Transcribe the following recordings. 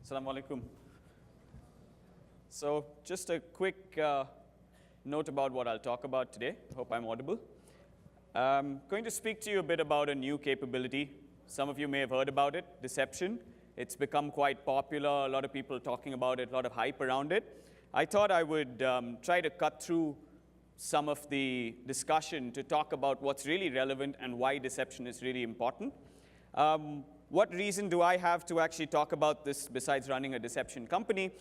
Assalamu alaikum. So just a quick note about what I'll talk about today. Hope I'm audible. I'm going to speak to you a bit about a new capability. Some of you may have heard about it, deception. It's become quite popular, a lot of people talking about it, a lot of hype around it. I thought I would try to cut through some of the discussion to talk about what's really relevant and why deception is really important. What reason do I have to actually talk about this besides running a deception company?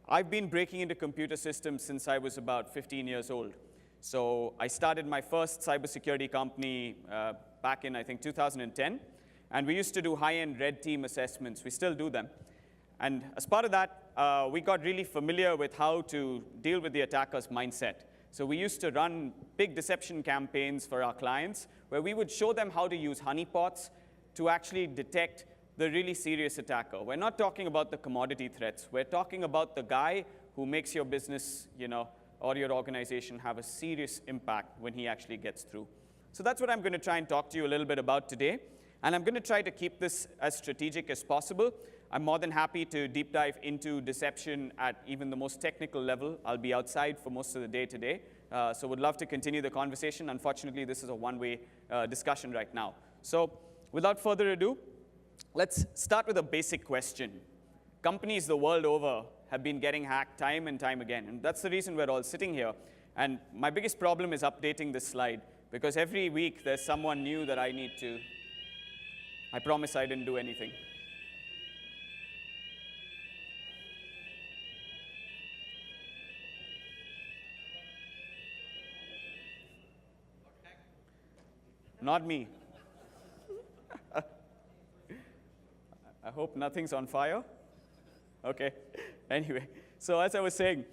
I've been breaking into computer systems since I was about 15 years old. So I started my first cybersecurity company back in, I think, 2010. And we used to do high-end red team assessments. We still do them. And as part of that, we got really familiar with how to deal with the attacker's mindset. So we used to run big deception campaigns for our clients where we would show them how to use honeypots to actually detect the really serious attacker. We're not talking about the commodity threats. We're talking about the guy who makes your business, or your organization have a serious impact when he actually gets through. So that's what I'm going to try and talk to you a little bit about today. And I'm going to try to keep this as strategic as possible. I'm more than happy to deep dive into deception at even the most technical level. I'll be outside for most of the day today, so would love to continue the conversation. Unfortunately, this is a one-way discussion right now. So without further ado, let's start with a basic question. Companies the world over have been getting hacked time and time again, and that's the reason we're all sitting here. And my biggest problem is updating this slide, because every week there's someone new that I need to. I promise I didn't do anything. Not me. I hope nothing's on fire. OK. Anyway, so as I was saying,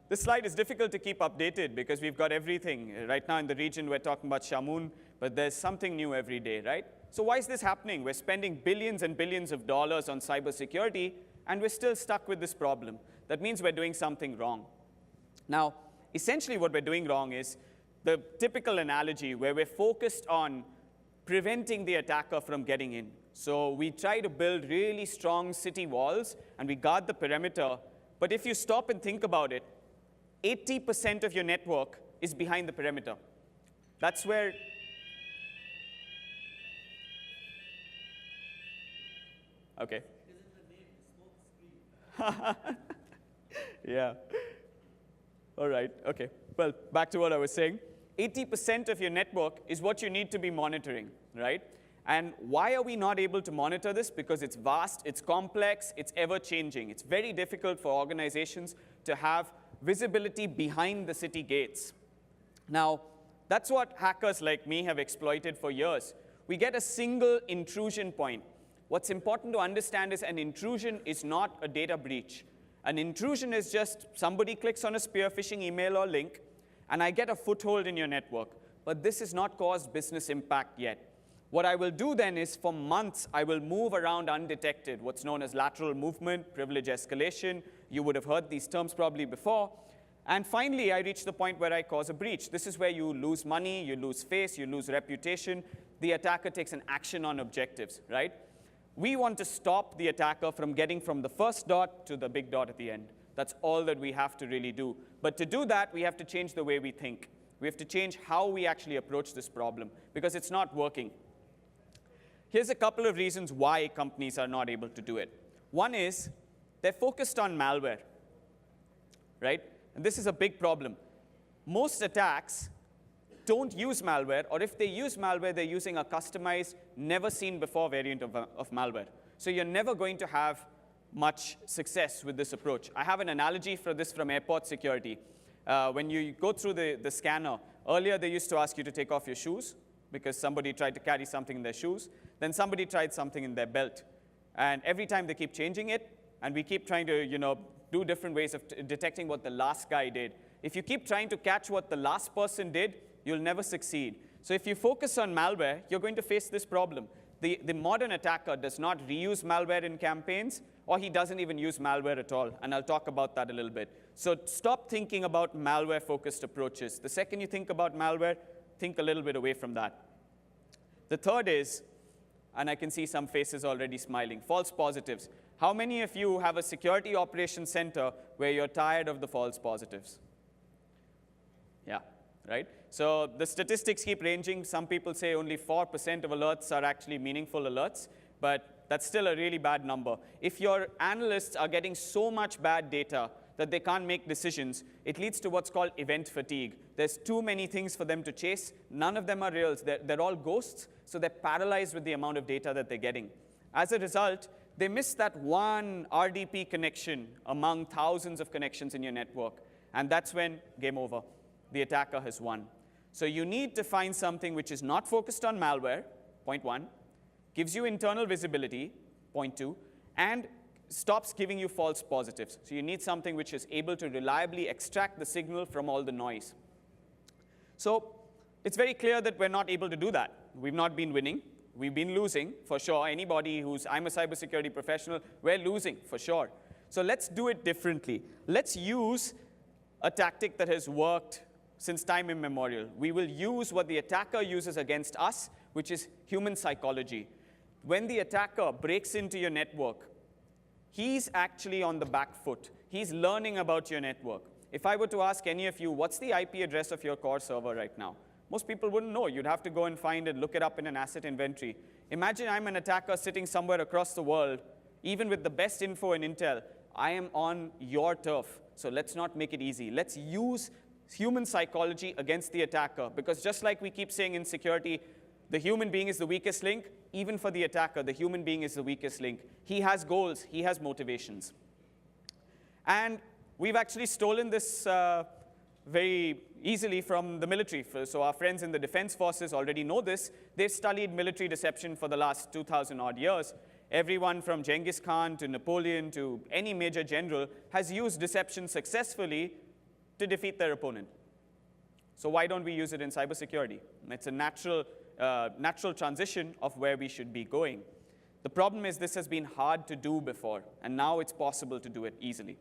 this slide is difficult to keep updated because we've got everything. Right now in the region, we're talking about Shamoon, but there's something new every day, right? So why is this happening? We're spending billions and billions of dollars on cybersecurity, and we're still stuck with this problem. That means we're doing something wrong. Now, essentially what we're doing wrong is the typical analogy where we're focused on preventing the attacker from getting in. So we try to build really strong city walls, and we guard the perimeter. But if you stop and think about it, 80% of your network is behind the perimeter. That's where OK. Yeah. All right. OK. Well, back to what I was saying. 80% of your network is what you need to be monitoring, right? And why are we not able to monitor this? Because it's vast, it's complex, it's ever-changing. It's very difficult for organizations to have visibility behind the city gates. Now, that's what hackers like me have exploited for years. We get a single intrusion point. What's important to understand is an intrusion is not a data breach. An intrusion is just somebody clicks on a spear phishing email or link, and I get a foothold in your network. But this has not caused business impact yet. What I will do then is, for months, I will move around undetected, what's known as lateral movement, privilege escalation. You would have heard these terms probably before. And finally, I reach the point where I cause a breach. This is where you lose money, you lose face, you lose reputation. The attacker takes an action on objectives, right? We want to stop the attacker from getting from the first dot to the big dot at the end. That's all that we have to really do. But to do that, we have to change the way we think. We have to change how we actually approach this problem, because it's not working. Here's a couple of reasons why companies are not able to do it. One is they're focused on malware, right? And this is a big problem. Most attacks don't use malware, or if they use malware, they're using a customized, never-seen-before variant of malware. So you're never going to have much success with this approach. I have an analogy for this from airport security. When you go through the scanner, earlier they used to ask you to take off your shoes because somebody tried to carry something in their shoes. Then somebody tried something in their belt. And every time they keep changing it, and we keep trying to do different ways of detecting what the last guy did. If you keep trying to catch what the last person did, you'll never succeed. So if you focus on malware, you're going to face this problem. The modern attacker does not reuse malware in campaigns, or he doesn't even use malware at all. And I'll talk about that a little bit. So stop thinking about malware-focused approaches. The second you think about malware, think a little bit away from that. The third is, and I can see some faces already smiling, false positives. How many of you have a security operations center where you're tired of the false positives? Yeah, right? So the statistics keep ranging. Some people say only 4% of alerts are actually meaningful alerts, but that's still a really bad number. If your analysts are getting so much bad data that they can't make decisions, it leads to what's called event fatigue. There's too many things for them to chase. None of them are reals. They're all ghosts, so they're paralyzed with the amount of data that they're getting. As a result, they miss that one RDP connection among thousands of connections in your network, and that's when game over. The attacker has won. So you need to find something which is not focused on malware, point one, gives you internal visibility, point two, and stops giving you false positives. So you need something which is able to reliably extract the signal from all the noise. So it's very clear that we're not able to do that. We've not been winning. We've been losing, for sure. Anybody who's, I'm a cybersecurity professional, we're losing, for sure. So let's do it differently. Let's use a tactic that has worked since time immemorial. We will use what the attacker uses against us, which is human psychology. When the attacker breaks into your network, he's actually on the back foot. He's learning about your network. If I were to ask any of you, what's the IP address of your core server right now? Most people wouldn't know. You'd have to go and find it, look it up in an asset inventory. Imagine I'm an attacker sitting somewhere across the world, even with the best info and intel. I am on your turf, so let's not make it easy. Let's use human psychology against the attacker, because just like we keep saying in security, the human being is the weakest link, even for the attacker, the human being is the weakest link. He has goals, he has motivations. And we've actually stolen this very easily from the military. So our friends in the defense forces already know this. They've studied military deception for the last 2,000 odd years. Everyone from Genghis Khan to Napoleon to any major general has used deception successfully to defeat their opponent. So why don't we use it in cybersecurity? It's a natural transition of where we should be going. The problem is this has been hard to do before, and now it's possible to do it easily.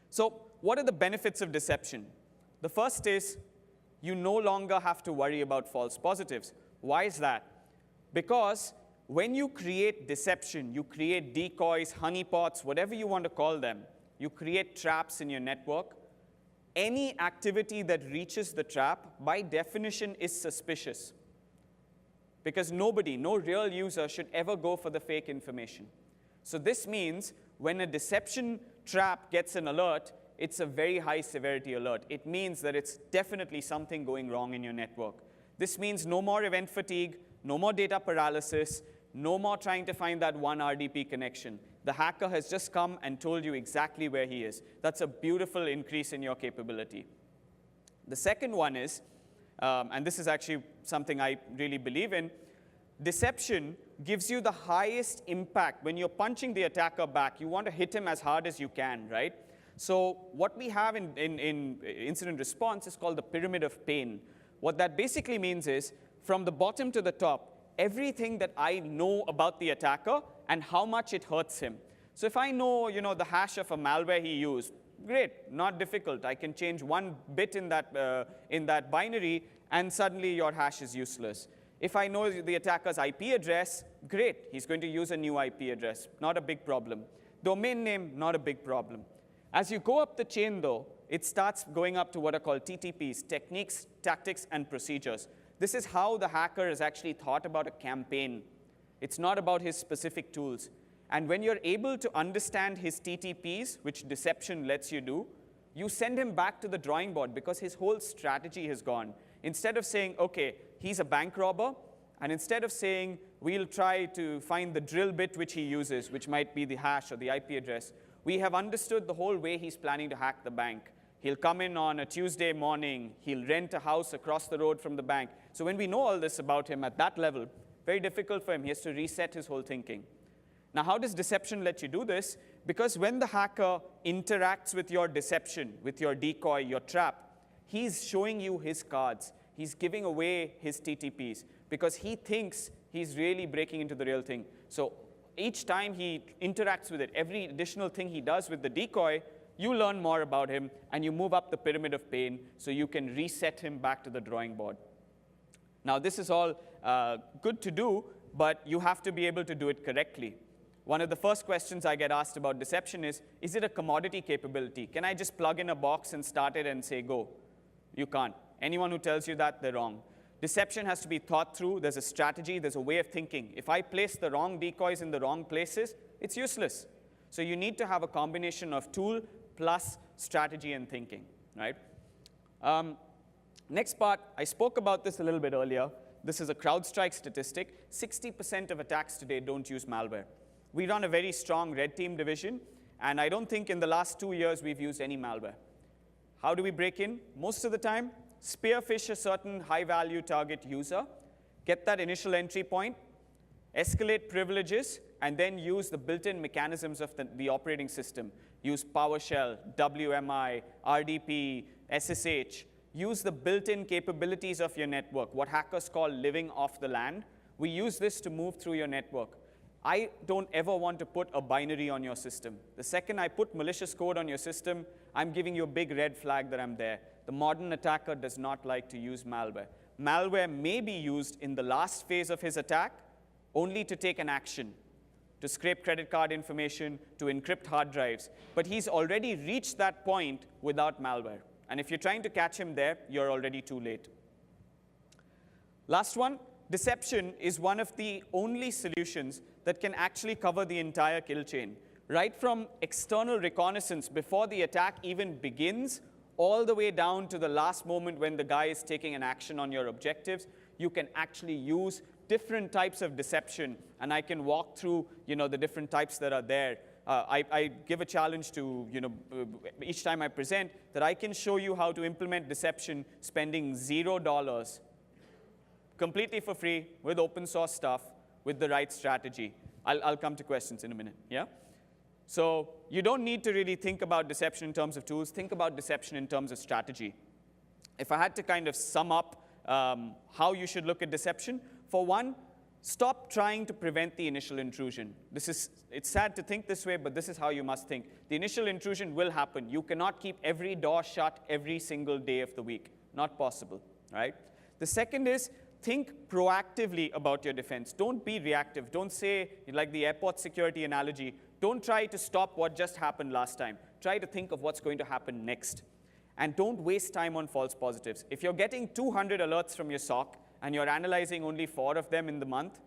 So what are the benefits of deception? The first is you no longer have to worry about false positives. Why is that? Because when you create deception, you create decoys, honeypots, whatever you want to call them, you create traps in your network. Any activity that reaches the trap, by definition, is suspicious. Because nobody, no real user, should ever go for the fake information. So this means when a deception trap gets an alert, it's a very high severity alert. It means that it's definitely something going wrong in your network. This means no more event fatigue, no more data paralysis, no more trying to find that one RDP connection. The hacker has just come and told you exactly where he is. That's a beautiful increase in your capability. The second one is, and this is actually something I really believe in, deception gives you the highest impact. When you're punching the attacker back, you want to hit him as hard as you can, right? So what we have in incident response is called the pyramid of pain. What that basically means is, from the bottom to the top, everything that I know about the attacker and how much it hurts him. So if I know, the hash of a malware he used, great, not difficult. I can change one bit in that binary, and suddenly your hash is useless. If I know the attacker's IP address, great. He's going to use a new IP address. Not a big problem. Domain name, not a big problem. As you go up the chain, though, it starts going up to what are called TTPs, techniques, tactics, and procedures. This is how the hacker has actually thought about a campaign. It's not about his specific tools. And when you're able to understand his TTPs, which deception lets you do, you send him back to the drawing board because his whole strategy has gone. Instead of saying, okay, he's a bank robber, and instead of saying, we'll try to find the drill bit which he uses, which might be the hash or the IP address, we have understood the whole way he's planning to hack the bank. He'll come in on a Tuesday morning. He'll rent a house across the road from the bank. So when we know all this about him at that level, very difficult for him. He has to reset his whole thinking. Now, how does deception let you do this? Because when the hacker interacts with your deception, with your decoy, your trap, he's showing you his cards. He's giving away his TTPs because he thinks he's really breaking into the real thing. So each time he interacts with it, every additional thing he does with the decoy, you learn more about him, and you move up the pyramid of pain so you can reset him back to the drawing board. Now, this is all good to do, but you have to be able to do it correctly. one of the first questions I get asked about deception is it a commodity capability? Can I just plug in a box and start it and say go? You can't. Anyone who tells you that, they're wrong. Deception has to be thought through. There's a strategy. There's a way of thinking. If I place the wrong decoys in the wrong places, it's useless. So you need to have a combination of tool plus strategy and thinking, right? Next part, I spoke about this a little bit earlier. This is a CrowdStrike statistic. 60% of attacks today don't use malware. We run a very strong red team division, and I don't think in the last 2 years we've used any malware. How do we break in? Most of the time, spearfish a certain high-value target user, get that initial entry point, escalate privileges, and then use the built-in mechanisms of the operating system. Use PowerShell, WMI, RDP, SSH. Use the built-in capabilities of your network, what hackers call living off the land. We use this to move through your network. I don't ever want to put a binary on your system. The second I put malicious code on your system, I'm giving you a big red flag that I'm there. The modern attacker does not like to use malware. Malware may be used in the last phase of his attack only to take an action, to scrape credit card information, to encrypt hard drives. But he's already reached that point without malware. And if you're trying to catch him there, you're already too late. Last one, deception is one of the only solutions that can actually cover the entire kill chain. Right from external reconnaissance before the attack even begins, all the way down to the last moment when the guy is taking an action on your objectives, you can actually use different types of deception, and I can walk through, the different types that are there. I give a challenge to, each time I present, that I can show you how to implement deception spending $0, completely for free, with open source stuff, with the right strategy. I'll come to questions in a minute, yeah? So you don't need to really think about deception in terms of tools. Think about deception in terms of strategy. If I had to kind of sum up how you should look at deception, for one, stop trying to prevent the initial intrusion. It's sad to think this way, but this is how you must think. The initial intrusion will happen. You cannot keep every door shut every single day of the week. Not possible, right? The second is, think proactively about your defense. Don't be reactive. Don't say, like the airport security analogy, don't try to stop what just happened last time. Try to think of what's going to happen next. And don't waste time on false positives. If you're getting 200 alerts from your SOC and you're analyzing only 4 of them in the month,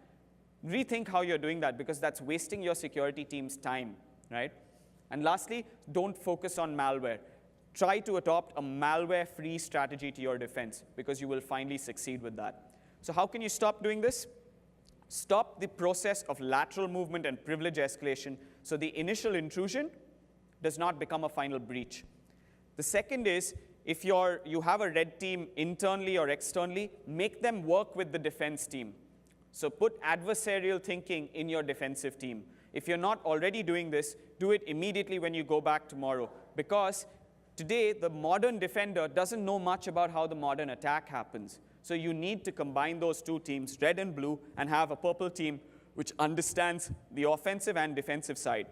rethink how you're doing that, because that's wasting your security team's time, right? And lastly, don't focus on malware. Try to adopt a malware-free strategy to your defense, because you will finally succeed with that. So how can you stop doing this? Stop the process of lateral movement and privilege escalation so the initial intrusion does not become a final breach. The second is, if you have a red team internally or externally, make them work with the defense team. So put adversarial thinking in your defensive team. If you're not already doing this, do it immediately when you go back tomorrow. Because today, the modern defender doesn't know much about how the modern attack happens. So you need to combine those two teams, red and blue, and have a purple team which understands the offensive and defensive side.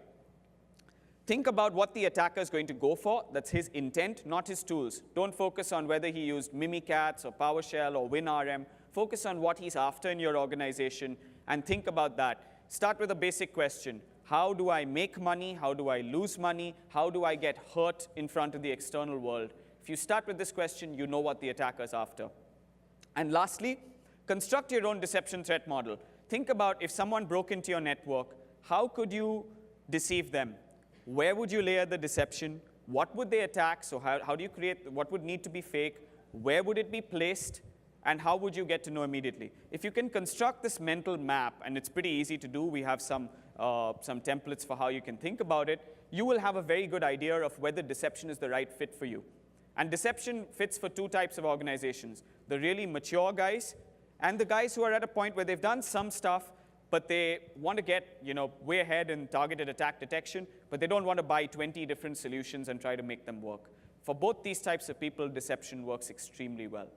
Think about what the attacker is going to go for. That's his intent, not his tools. Don't focus on whether he used Mimikatz or PowerShell or WinRM. Focus on what he's after in your organization and think about that. Start with a basic question. How do I make money? How do I lose money? How do I get hurt in front of the external world? If you start with this question, you know what the attacker is after. And lastly, construct your own deception threat model. Think about if someone broke into your network, how could you deceive them? Where would you layer the deception? What would they attack? So how do you create, what would need to be fake? Where would it be placed? And how would you get to know immediately? If you can construct this mental map, and it's pretty easy to do, we have some templates for how you can think about it, you will have a very good idea of whether deception is the right fit for you. And deception fits for 2 types of organizations: the really mature guys and the guys who are at a point where they've done some stuff, but they want to get way ahead in targeted attack detection, but they don't want to buy 20 different solutions and try to make them work. For both these types of people, deception works extremely well.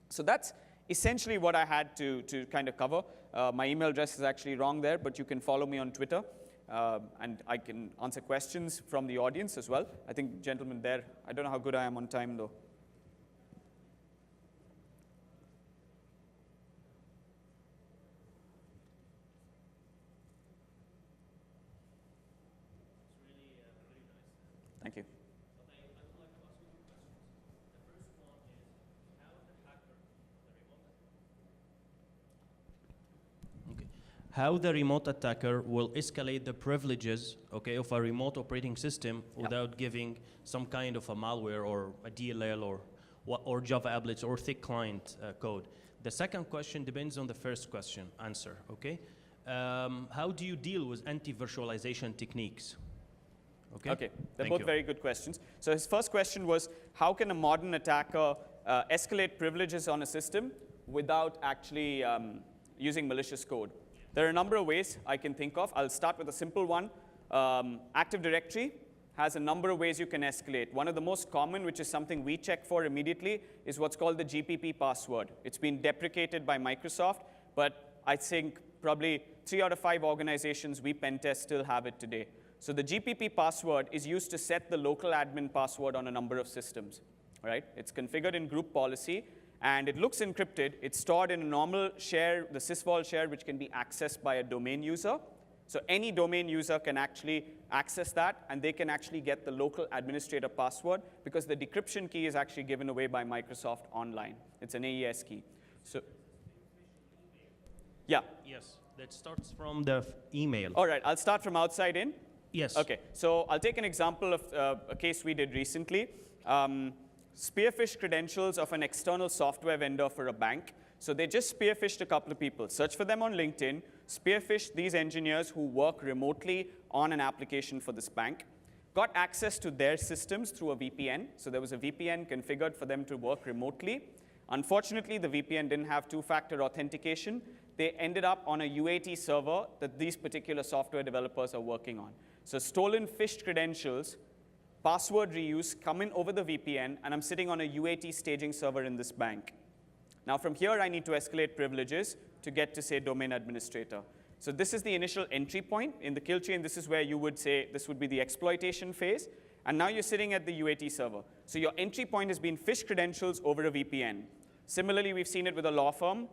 So that's essentially what I had to kind of cover. My email address is actually wrong there, but you can follow me on Twitter. And I can answer questions from the audience as well. I think gentleman there, I don't know how good I am on time though. Thank you. How the remote attacker will escalate the privileges, okay, of a remote operating system without giving some kind of a malware or a DLL or Java applets or thick client code. The second question depends on the first question answer, okay? How do you deal with anti-virtualization techniques? Okay, they're both very good questions. So his first question was, how can a modern attacker escalate privileges on a system without actually using malicious code? There are a number of ways I can think of. I'll start with a simple one. Active Directory has a number of ways you can escalate. One of the most common, which is something we check for immediately, is what's called the GPP password. It's been deprecated by Microsoft, but I think probably 3 out of 5 organizations we pen test still have it today. So the GPP password is used to set the local admin password on a number of systems, right? It's configured in group policy, and it looks encrypted. It's stored in a normal share, the sysvol share, which can be accessed by a domain user. So any domain user can actually access that, and they can actually get the local administrator password because the decryption key is actually given away by Microsoft online. It's an AES key. So, yeah. Yes, that starts from the email. All right, I'll start from outside in. Yes. Okay, so I'll take an example of a case we did recently. Spearphish credentials of an external software vendor for a bank. So they just spearphished a couple of people. Search for them on LinkedIn, spearphished these engineers who work remotely on an application for this bank, got access to their systems through a VPN. So there was a VPN configured for them to work remotely. Unfortunately, the VPN didn't have two-factor authentication. They ended up on a UAT server that these particular software developers are working on. So stolen phished credentials, password reuse, come in over the VPN, and I'm sitting on a UAT staging server in this bank. Now from here, I need to escalate privileges to get to, say, domain administrator. So this is the initial entry point. In the kill chain, this is where you would say this would be the exploitation phase. And now you're sitting at the UAT server. So your entry point has been phished credentials over a VPN. Similarly, we've seen it with a law firm,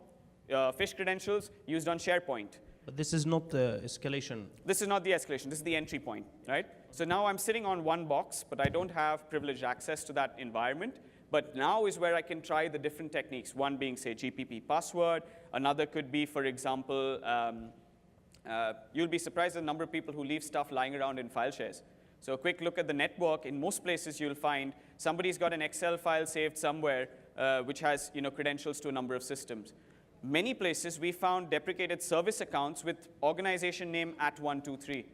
phished credentials used on SharePoint. But this is not the escalation. This is not the escalation. This is the entry point, right? So now I'm sitting on one box, but I don't have privileged access to that environment. But now is where I can try the different techniques, one being, say, GPP password. Another could be, for example, you'll be surprised at the number of people who leave stuff lying around in file shares. So a quick look at the network. In most places, you'll find somebody's got an Excel file saved somewhere which has credentials to a number of systems. Many places, we found deprecated service accounts with organization name @123.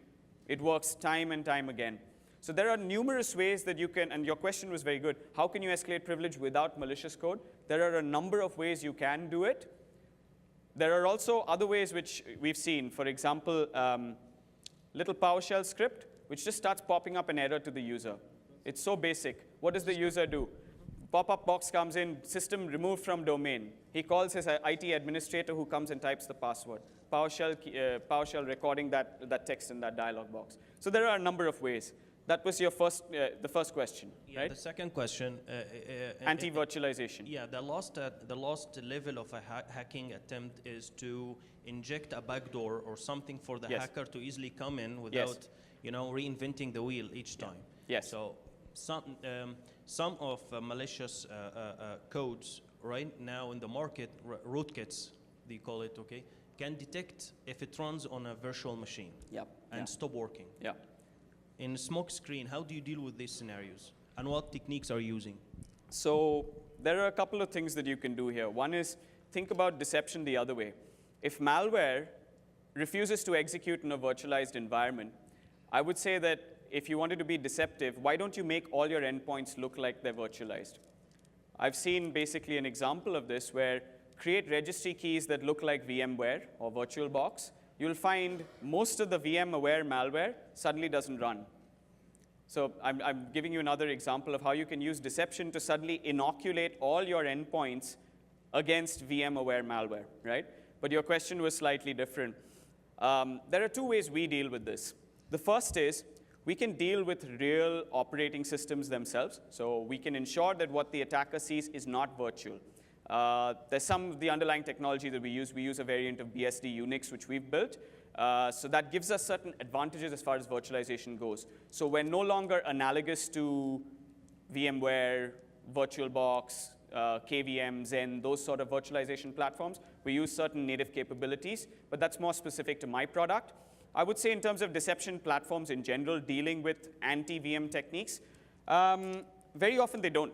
It works time and time again. So there are numerous ways that you can, and your question was very good, how can you escalate privilege without malicious code? There are a number of ways you can do it. There are also other ways which we've seen. For example, little PowerShell script, which just starts popping up an error to the user. It's so basic. What does the user do? Pop-up box comes in, system removed from domain. He calls his IT administrator who comes and types the password. PowerShell recording that text in that dialog box. So there are a number of ways. That was your the first question, right? The second question. Anti-virtualization. Yeah, the last level of a hacking attempt is to inject a backdoor or something for the hacker to easily come in without reinventing the wheel each time. Yes. So some of malicious codes right now in the market, rootkits, they call it, okay, can detect if it runs on a virtual machine and stop working. Yeah. In Smokescreen, how do you deal with these scenarios? And what techniques are you using? So there are a couple of things that you can do here. One is think about deception the other way. If malware refuses to execute in a virtualized environment, I would say that if you wanted to be deceptive, why don't you make all your endpoints look like they're virtualized? I've seen basically an example of this where create registry keys that look like VMware or VirtualBox. You'll find most of the VM-aware malware suddenly doesn't run. So I'm giving you another example of how you can use deception to suddenly inoculate all your endpoints against VM-aware malware, right? But your question was slightly different. There are two ways we deal with this. The first is we can deal with real operating systems themselves. So we can ensure that what the attacker sees is not virtual. There's some of the underlying technology that we use. We use a variant of BSD Unix, which we've built. So that gives us certain advantages as far as virtualization goes. So we're no longer analogous to VMware, VirtualBox, KVM, Zen, those sort of virtualization platforms. We use certain native capabilities, but that's more specific to my product. I would say in terms of deception platforms in general, dealing with anti-VM techniques, very often they don't.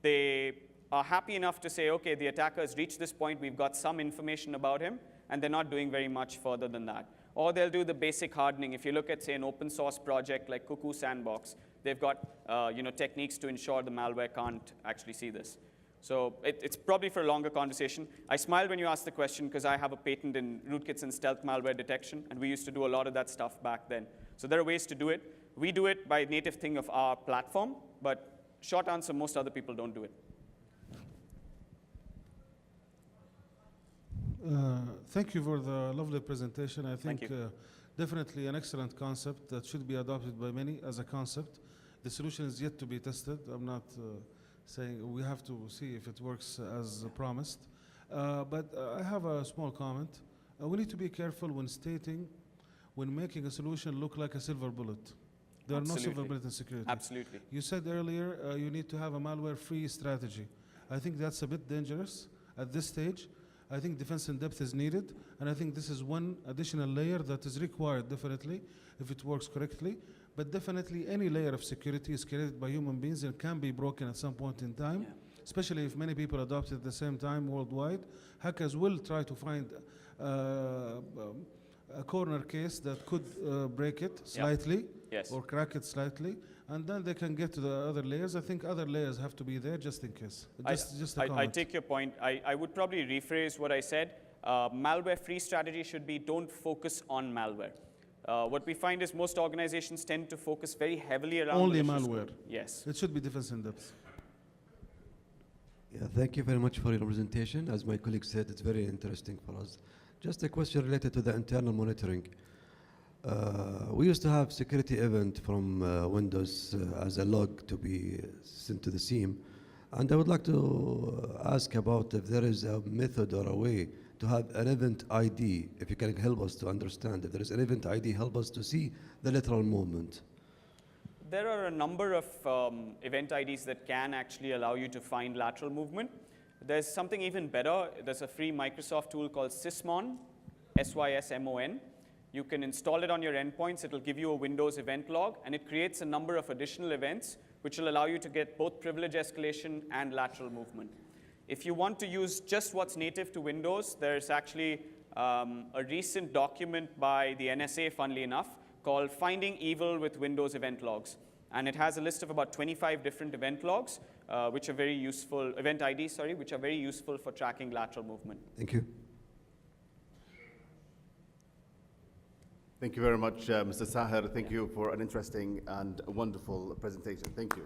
They are happy enough to say, OK, the attacker has reached this point. We've got some information about him. And they're not doing very much further than that. Or they'll do the basic hardening. If you look at, say, an open source project like Cuckoo Sandbox, they've got techniques to ensure the malware can't actually see this. So it's probably for a longer conversation. I smiled when you asked the question because I have a patent in rootkits and stealth malware detection, and we used to do a lot of that stuff back then. So there are ways to do it. We do it by native thing of our platform, but short answer, most other people don't do it. Thank you for the lovely presentation. I think Thank you. Definitely an excellent concept that should be adopted by many as a concept. The solution is yet to be tested. I'm not saying we have to see if it works as promised. But I have a small comment. We need to be careful when making a solution look like a silver bullet. There are no silver bullets in security. Absolutely. You said earlier you need to have a malware-free strategy. I think that's a bit dangerous at this stage. I think defense in depth is needed, and I think this is one additional layer that is required, definitely, if it works correctly. But definitely any layer of security is created by human beings and can be broken at some point in time, especially if many people adopt it at the same time worldwide. Hackers will try to find a corner case that could break it slightly or crack it slightly, and then they can get to the other layers. I think other layers have to be there just in case. Just a comment. I take your point. I would probably rephrase what I said. Malware-free strategy should be don't focus on malware. What we find is most organizations tend to focus very heavily around only malware. Yes. It should be defense in depth. Yeah, thank you very much for your presentation. As my colleague said, it's very interesting for us. Just a question related to the internal monitoring. We used to have security event from Windows as a log to be sent to the SIEM. And I would like to ask about if there is a method or a way to have an event ID, if you can help us to understand. If there is an event ID, help us to see the lateral movement. There are a number of event IDs that can actually allow you to find lateral movement. There's something even better. There's a free Microsoft tool called Sysmon, S-Y-S-M-O-N. You can install it on your endpoints. It'll give you a Windows event log, and it creates a number of additional events, which will allow you to get both privilege escalation and lateral movement. If you want to use just what's native to Windows, there's actually a recent document by the NSA, funnily enough, called Finding Evil with Windows Event Logs. And it has a list of about 25 different event logs, which are very useful, event IDs, sorry, which are very useful for tracking lateral movement. Thank you. Thank you very much, Mr. Sahir. Thank you for an interesting and wonderful presentation. Thank you.